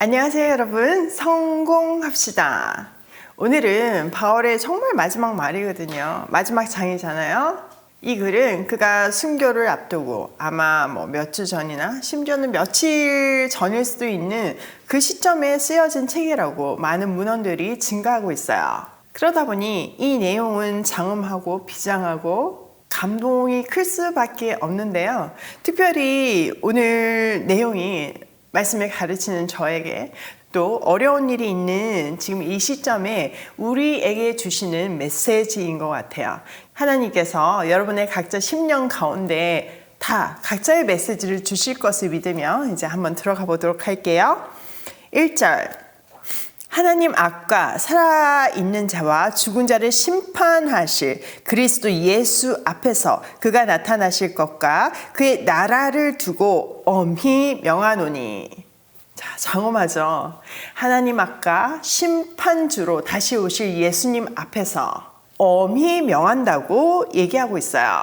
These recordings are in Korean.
안녕하세요 여러분, 성공합시다. 오늘은 바울의 정말 마지막 말이거든요. 마지막 장이잖아요. 이 글은 그가 순교를 앞두고 아마 몇 주 전이나 심지어는 며칠 전일 수도 있는 그 시점에 쓰여진 책이라고 많은 문헌들이 증가하고 있어요. 그러다 보니 이 내용은 장엄하고 비장하고 감동이 클 수밖에 없는데요. 특별히 오늘 내용이 말씀을 가르치는 저에게 또 어려운 일이 있는 지금 이 시점에 우리에게 주시는 메시지인 것 같아요. 하나님께서 여러분의 각자 심령 가운데 다 각자의 메시지를 주실 것을 믿으며 이제 한번 들어가 보도록 할게요. 1절 하나님 앞과 살아있는 자와 죽은 자를 심판하실 그리스도 예수 앞에서 그가 나타나실 것과 그의 나라를 두고 엄히 명하노니. 자, 장엄하죠. 하나님 앞과 심판주로 다시 오실 예수님 앞에서 엄히 명한다고 얘기하고 있어요.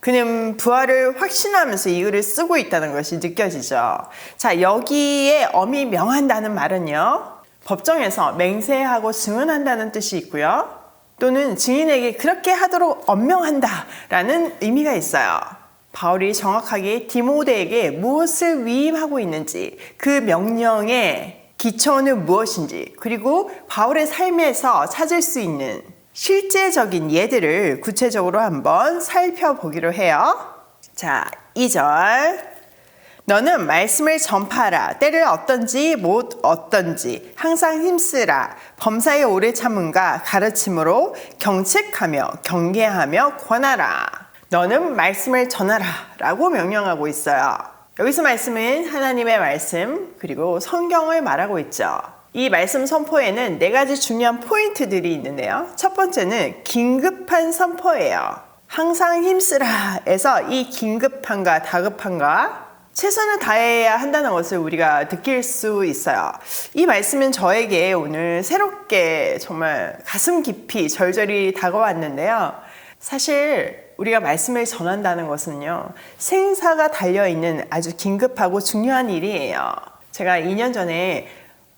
그는 부활을 확신하면서 이 글을 쓰고 있다는 것이 느껴지죠. 자, 여기에 엄히 명한다는 말은요, 법정에서 맹세하고 증언한다는 뜻이 있고요. 또는 증인에게 그렇게 하도록 엄명한다라는 의미가 있어요. 바울이 정확하게 디모데에게 무엇을 위임하고 있는지, 그 명령의 기초는 무엇인지, 그리고 바울의 삶에서 찾을 수 있는 실제적인 예들을 구체적으로 한번 살펴보기로 해요. 자, 2절 너는 말씀을 전파하라. 때를 얻든지 못 얻든지 항상 힘쓰라. 범사에 오래 참음과 가르침으로 경책하며 경계하며 권하라. 너는 말씀을 전하라 라고 명령하고 있어요. 여기서 말씀은 하나님의 말씀 그리고 성경을 말하고 있죠. 이 말씀 선포에는 4가지 중요한 포인트들이 있는데요. 첫 번째는 긴급한 선포예요. 항상 힘쓰라 에서 이 긴급함과 다급함과 최선을 다해야 한다는 것을 우리가 느낄 수 있어요. 이 말씀은 저에게 오늘 새롭게 정말 가슴 깊이 절절히 다가왔는데요. 사실 우리가 말씀을 전한다는 것은요, 생사가 달려있는 아주 긴급하고 중요한 일이에요. 제가 2년 전에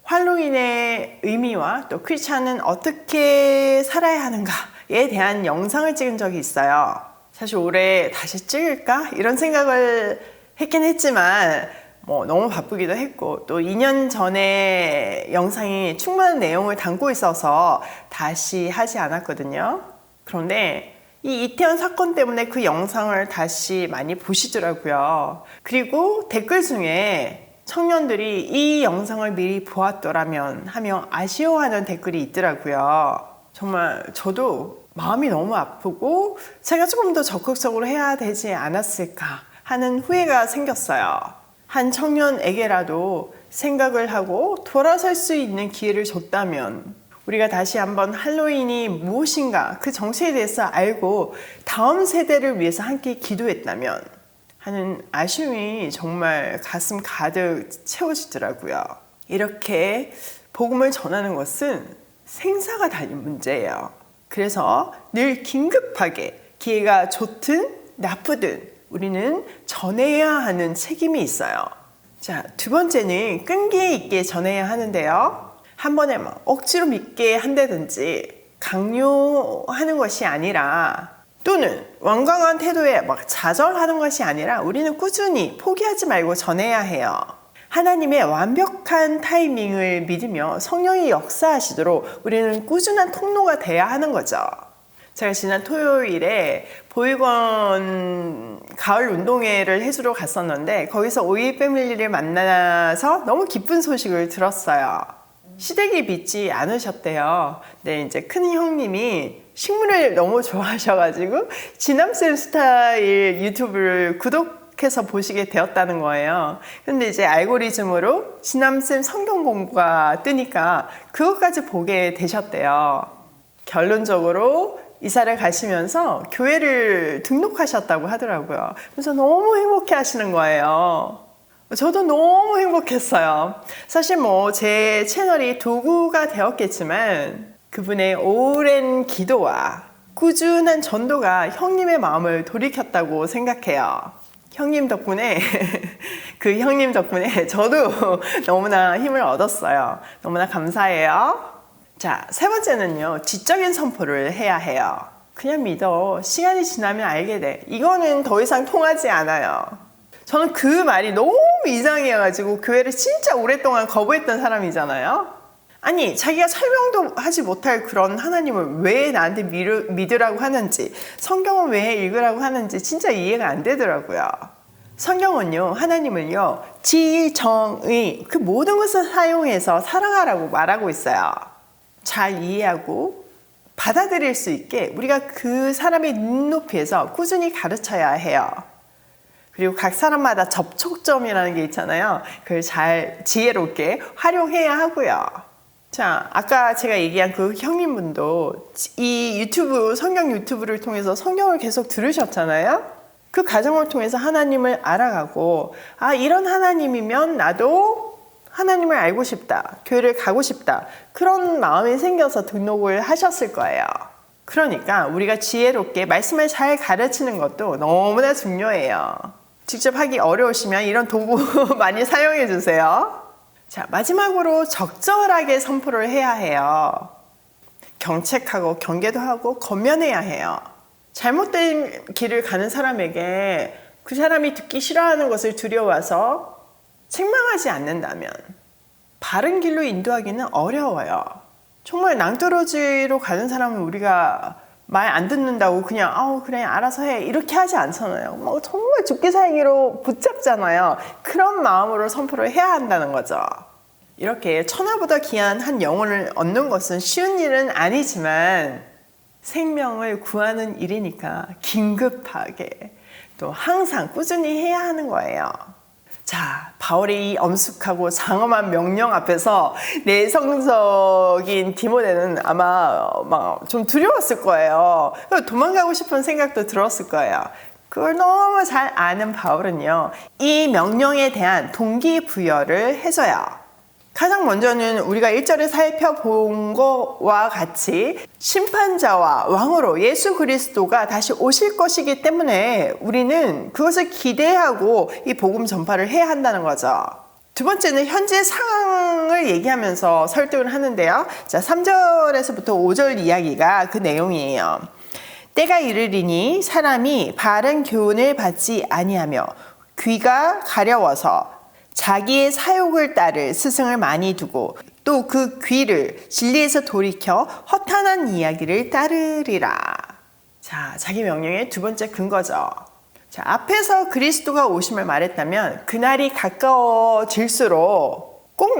할로윈의 의미와 또 크리스찬은 어떻게 살아야 하는가에 대한 영상을 찍은 적이 있어요. 사실 올해 다시 찍을까? 이런 생각을 했긴 했지만 너무 바쁘기도 했고 또 2년 전에 영상이 충분한 내용을 담고 있어서 다시 하지 않았거든요. 그런데 이 이태원 사건 때문에 그 영상을 다시 많이 보시더라고요. 그리고 댓글 중에 청년들이 이 영상을 미리 보았더라면 하며 아쉬워하는 댓글이 있더라고요. 정말 저도 마음이 너무 아프고 제가 조금 더 적극적으로 해야 되지 않았을까 하는 후회가 생겼어요. 한 청년에게라도 생각을 하고 돌아설 수 있는 기회를 줬다면 우리가 다시 한번 할로윈이 무엇인가 그 정체에 대해서 알고 다음 세대를 위해서 함께 기도했다면 하는 아쉬움이 정말 가슴 가득 채워지더라고요. 이렇게 복음을 전하는 것은 생사가 달린 문제예요. 그래서 늘 긴급하게 기회가 좋든 나쁘든 우리는 전해야 하는 책임이 있어요. 자, 두 번째는 끈기 있게 전해야 하는데요. 한 번에 억지로 믿게 한다든지 강요하는 것이 아니라 또는 완강한 태도에 좌절하는 것이 아니라 우리는 꾸준히 포기하지 말고 전해야 해요. 하나님의 완벽한 타이밍을 믿으며 성령이 역사하시도록 우리는 꾸준한 통로가 돼야 하는 거죠. 제가 지난 토요일에 보육원 가을 운동회를 해주러 갔었는데 거기서 오이 패밀리를 만나서 너무 기쁜 소식을 들었어요. 시댁이 믿지 않으셨대요. 네, 이제 큰 형님이 식물을 너무 좋아하셔가지고 지남쌤 스타일 유튜브를 구독해서 보시게 되었다는 거예요. 근데 이제 알고리즘으로 지남쌤 성경 공부가 뜨니까 그것까지 보게 되셨대요. 결론적으로 이사를 가시면서 교회를 등록하셨다고 하더라고요. 그래서 너무 행복해 하시는 거예요. 저도 너무 행복했어요. 사실 제 채널이 도구가 되었겠지만 그분의 오랜 기도와 꾸준한 전도가 형님의 마음을 돌이켰다고 생각해요. 형님 덕분에 그 형님 덕분에 저도 너무나 힘을 얻었어요. 너무나 감사해요. 자, 세 번째는요. 지적인 선포를 해야 해요. 그냥 믿어. 시간이 지나면 알게 돼. 이거는 더 이상 통하지 않아요. 저는 그 말이 너무 이상해가지고 교회를 진짜 오랫동안 거부했던 사람이잖아요. 아니, 자기가 설명도 하지 못할 그런 하나님을 왜 나한테 믿으라고 하는지, 성경은 왜 읽으라고 하는지 진짜 이해가 안 되더라고요. 성경은요, 하나님을요, 지정의, 그 모든 것을 사용해서 사랑하라고 말하고 있어요. 잘 이해하고 받아들일 수 있게 우리가 그 사람의 눈높이에서 꾸준히 가르쳐야 해요. 그리고 각 사람마다 접촉점이라는 게 있잖아요. 그걸 잘 지혜롭게 활용해야 하고요. 자, 아까 제가 얘기한 그 형님분도 이 유튜브, 성경 유튜브를 통해서 성경을 계속 들으셨잖아요. 그 과정을 통해서 하나님을 알아가고, 아, 이런 하나님이면 나도 하나님을 알고 싶다, 교회를 가고 싶다, 그런 마음이 생겨서 등록을 하셨을 거예요. 그러니까 우리가 지혜롭게 말씀을 잘 가르치는 것도 너무나 중요해요. 직접 하기 어려우시면 이런 도구 많이 사용해 주세요. 자, 마지막으로 적절하게 선포를 해야 해요. 경책하고 경계도 하고 권면해야 해요. 잘못된 길을 가는 사람에게 그 사람이 듣기 싫어하는 것을 두려워서 책망하지 않는다면 바른 길로 인도하기는 어려워요. 정말 낭떠러지로 가는 사람은 우리가 말 안 듣는다고 그냥 그래 알아서 해 이렇게 하지 않잖아요. 뭐 정말 죽기 살기로 붙잡잖아요. 그런 마음으로 선포를 해야 한다는 거죠. 이렇게 천하보다 귀한 한 영혼을 얻는 것은 쉬운 일은 아니지만 생명을 구하는 일이니까 긴급하게 또 항상 꾸준히 해야 하는 거예요. 자, 바울의 이 엄숙하고 장엄한 명령 앞에서 내성적인 디모데는 아마 막 좀 두려웠을 거예요. 도망가고 싶은 생각도 들었을 거예요. 그걸 너무 잘 아는 바울은요, 이 명령에 대한 동기부여를 해줘요. 가장 먼저는 우리가 1절에 살펴본 것과 같이 심판자와 왕으로 예수 그리스도가 다시 오실 것이기 때문에 우리는 그것을 기대하고 이 복음 전파를 해야 한다는 거죠. 두 번째는 현재 상황을 얘기하면서 설득을 하는데요. 자, 3절에서부터 5절 이야기가 그 내용이에요. 때가 이르리니 사람이 바른 교훈을 받지 아니하며 귀가 가려워서 자기의 사욕을 따를 스승을 많이 두고 또 그 귀를 진리에서 돌이켜 허탄한 이야기를 따르리라. 자, 자기 명령의 두 번째 근거죠. 자, 앞에서 그리스도가 오심을 말했다면 그날이 가까워질수록 꼭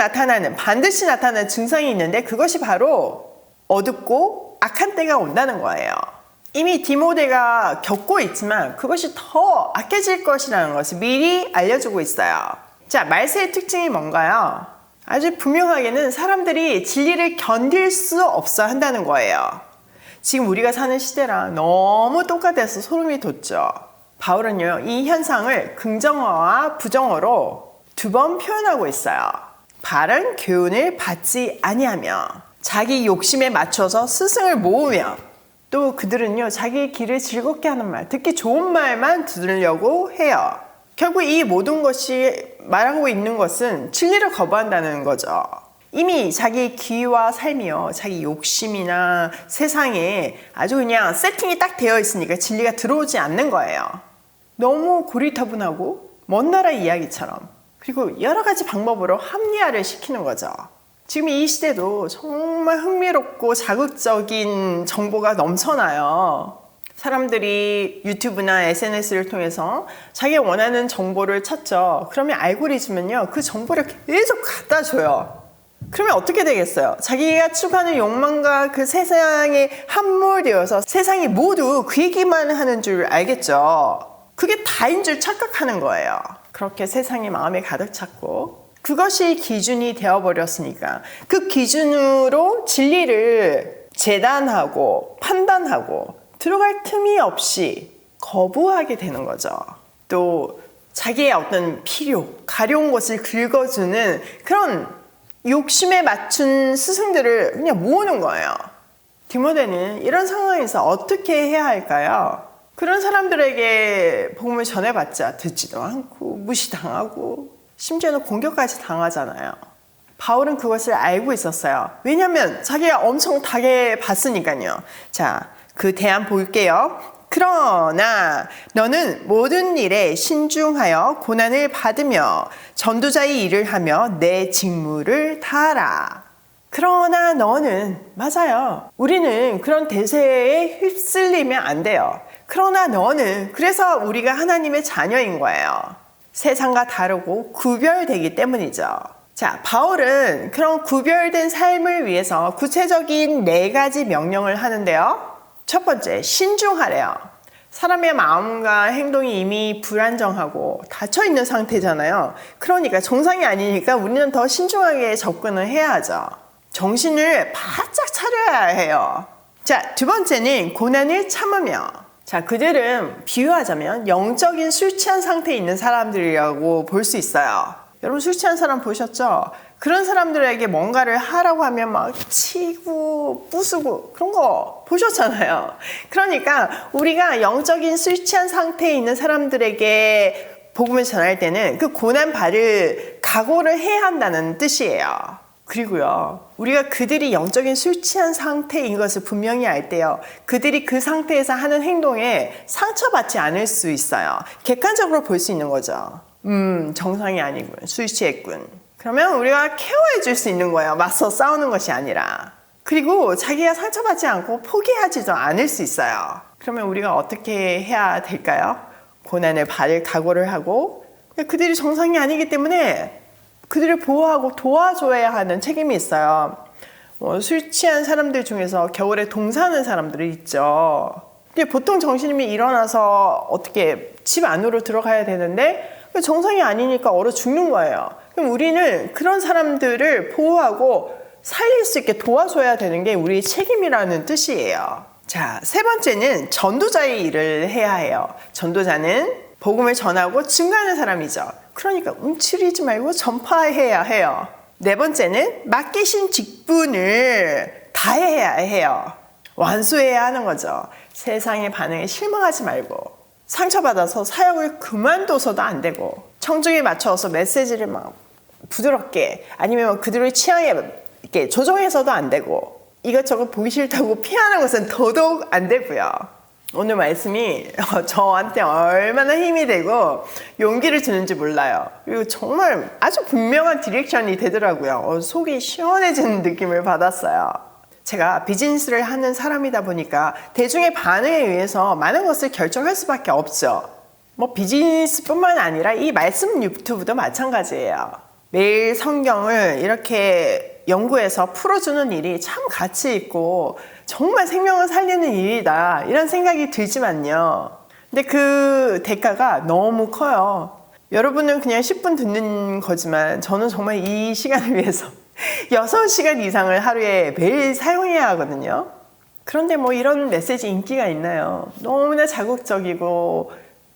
반드시 나타나는 증상이 있는데 그것이 바로 어둡고 악한 때가 온다는 거예요. 이미 디모데가 겪고 있지만 그것이 더 악해질 것이라는 것을 미리 알려주고 있어요. 자, 말세의 특징이 뭔가요? 아주 분명하게는 사람들이 진리를 견딜 수 없어 한다는 거예요. 지금 우리가 사는 시대랑 너무 똑같아서 소름이 돋죠. 바울은요, 이 현상을 긍정어와 부정어로 두 번 표현하고 있어요. 바른 교훈을 받지 아니하며 자기 욕심에 맞춰서 스승을 모으며 또 그들은요, 자기 길을 즐겁게 하는 말, 듣기 좋은 말만 들으려고 해요. 결국 이 모든 것이 말하고 있는 것은 진리를 거부한다는 거죠. 이미 자기 귀와 삶이요, 자기 욕심이나 세상에 아주 그냥 세팅이 딱 되어 있으니까 진리가 들어오지 않는 거예요. 너무 고리타분하고 먼 나라 이야기처럼, 그리고 여러 가지 방법으로 합리화를 시키는 거죠. 지금 이 시대도 정말 흥미롭고 자극적인 정보가 넘쳐나요. 사람들이 유튜브나 SNS를 통해서 자기가 원하는 정보를 찾죠. 그러면 알고리즘은요, 그 정보를 계속 갖다 줘요. 그러면 어떻게 되겠어요? 자기가 추구하는 욕망과 그 세상에 함몰되어서 세상이 모두 그 얘기만 하는 줄 알겠죠. 그게 다인 줄 착각하는 거예요. 그렇게 세상이 마음에 가득 찼고 그것이 기준이 되어버렸으니까 그 기준으로 진리를 재단하고 판단하고 들어갈 틈이 없이 거부하게 되는 거죠. 또 자기의 어떤 필요, 가려운 것을 긁어주는 그런 욕심에 맞춘 스승들을 그냥 모으는 거예요. 디모데는 이런 상황에서 어떻게 해야 할까요? 그런 사람들에게 복음을 전해봤자 듣지도 않고 무시당하고 심지어는 공격까지 당하잖아요. 바울은 그것을 알고 있었어요. 왜냐하면 자기가 엄청 당해봤으니까요. 자, 그 대안 볼게요. 그러나 너는 모든 일에 신중하여 고난을 받으며 전도자의 일을 하며 내 직무를 다하라. 그러나 너는, 맞아요. 우리는 그런 대세에 휩쓸리면 안 돼요. 그러나 너는, 그래서 우리가 하나님의 자녀인 거예요. 세상과 다르고 구별되기 때문이죠. 자, 바울은 그런 구별된 삶을 위해서 구체적인 4가지 명령을 하는데요. 첫 번째, 신중하래요. 사람의 마음과 행동이 이미 불안정하고 닫혀있는 상태잖아요. 그러니까 정상이 아니니까 우리는 더 신중하게 접근을 해야 하죠. 정신을 바짝 차려야 해요. 자, 두 번째는 고난을 참으며. 자, 그들은 비유하자면 영적인 술 취한 상태에 있는 사람들이라고 볼 수 있어요. 여러분 술 취한 사람 보셨죠? 그런 사람들에게 뭔가를 하라고 하면 막 치고 부수고 그런 거 보셨잖아요. 그러니까 우리가 영적인 술 취한 상태에 있는 사람들에게 복음을 전할 때는 그 고난 받을 각오를 해야 한다는 뜻이에요. 그리고요, 우리가 그들이 영적인 술 취한 상태인 것을 분명히 알 때요, 그들이 그 상태에서 하는 행동에 상처받지 않을 수 있어요. 객관적으로 볼 수 있는 거죠. 정상이 아니군, 술 취했군. 그러면 우리가 케어해 줄 수 있는 거예요. 맞서 싸우는 것이 아니라. 그리고 자기가 상처받지 않고 포기하지도 않을 수 있어요. 그러면 우리가 어떻게 해야 될까요? 고난을 받을 각오를 하고, 그들이 정상이 아니기 때문에 그들을 보호하고 도와줘야 하는 책임이 있어요. 술 취한 사람들 중에서 겨울에 동사하는 사람들이 있죠. 근데 보통 정신님이 일어나서 어떻게 집 안으로 들어가야 되는데 정상이 아니니까 얼어 죽는 거예요. 그럼 우리는 그런 사람들을 보호하고 살릴 수 있게 도와줘야 되는 게 우리의 책임이라는 뜻이에요. 자, 세 번째는 전도자의 일을 해야 해요. 전도자는 복음을 전하고 증거하는 사람이죠. 그러니까 움츠리지 말고 전파해야 해요. 네 번째는 맡기신 직분을 다해야 해요. 완수해야 하는 거죠. 세상의 반응에 실망하지 말고 상처받아서 사역을 그만둬서도 안 되고 청중에 맞춰서 메시지를 막 부드럽게 아니면 그들의 취향에 이렇게 조정해서도 안 되고 이것저것 보기 싫다고 피하는 것은 더더욱 안 되고요. 오늘 말씀이 저한테 얼마나 힘이 되고 용기를 주는지 몰라요. 그리고 정말 아주 분명한 디렉션이 되더라고요. 속이 시원해지는 느낌을 받았어요. 제가 비즈니스를 하는 사람이다 보니까 대중의 반응에 의해서 많은 것을 결정할 수밖에 없죠. 비즈니스뿐만 아니라 이 말씀 유튜브도 마찬가지예요. 매일 성경을 이렇게 연구해서 풀어주는 일이 참 가치 있고 정말 생명을 살리는 일이다 이런 생각이 들지만요. 근데 그 대가가 너무 커요. 여러분은 그냥 10분 듣는 거지만 저는 정말 이 시간을 위해서 6시간 이상을 하루에 매일 사용해야 하거든요. 그런데 이런 메시지 인기가 있나요? 너무나 자극적이고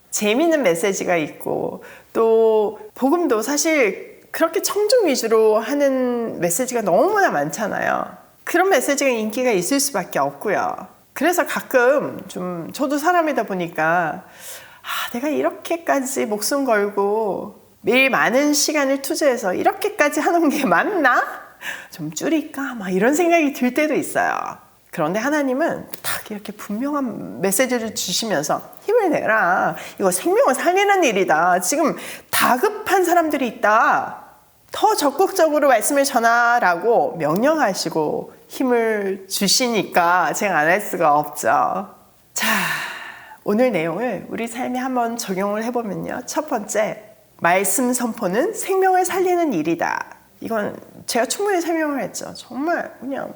재미있는 메시지가 있고 또 복음도 사실 그렇게 청중 위주로 하는 메시지가 너무나 많잖아요. 그런 메시지가 인기가 있을 수밖에 없고요. 그래서 가끔 좀 저도 사람이다 보니까 내가 이렇게까지 목숨 걸고 매일 많은 시간을 투자해서 이렇게까지 하는 게 맞나? 좀 줄일까? 이런 생각이 들 때도 있어요. 그런데 하나님은 딱 이렇게 분명한 메시지를 주시면서 힘을 내라. 이거 생명을 살리는 일이다. 지금 다급한 사람들이 있다. 더 적극적으로 말씀을 전하라고 명령하시고 힘을 주시니까 제가 안 할 수가 없죠. 자, 오늘 내용을 우리 삶에 한번 적용을 해보면요. 첫 번째, 말씀 선포는 생명을 살리는 일이다. 이건 제가 충분히 설명을 했죠. 정말 그냥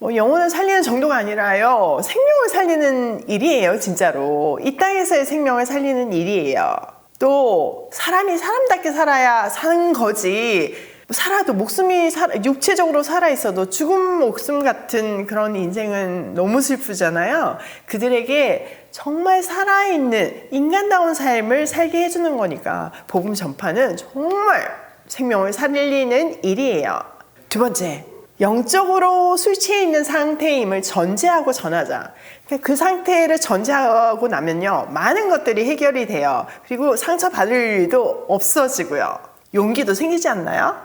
영혼을 살리는 정도가 아니라요. 생명을 살리는 일이에요. 진짜로. 이 땅에서의 생명을 살리는 일이에요. 또 사람이 사람답게 살아야 사는 거지. 살아도 목숨이 육체적으로 살아있어도 죽은 목숨 같은 그런 인생은 너무 슬프잖아요. 그들에게 정말 살아있는 인간다운 삶을 살게 해주는 거니까 복음 전파는 정말 생명을 살리는 일이에요. 두 번째, 영적으로 술 취해 있는 상태임을 전제하고 전하자. 그 상태를 전제하고 나면요, 많은 것들이 해결이 돼요. 그리고 상처받을 일도 없어지고요. 용기도 생기지 않나요?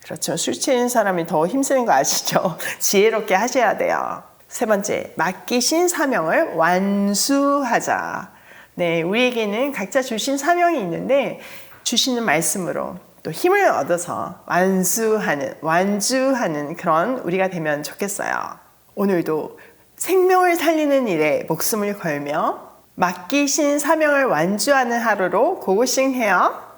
그렇죠. 술 취한 사람이 더 힘쓰는 거 아시죠? 지혜롭게 하셔야 돼요. 세 번째, 맡기신 사명을 완수하자. 네, 우리에게는 각자 주신 사명이 있는데 주시는 말씀으로 또 힘을 얻어서 완주하는 그런 우리가 되면 좋겠어요. 오늘도 생명을 살리는 일에 목숨을 걸며 맡기신 사명을 완주하는 하루로 고고싱해요.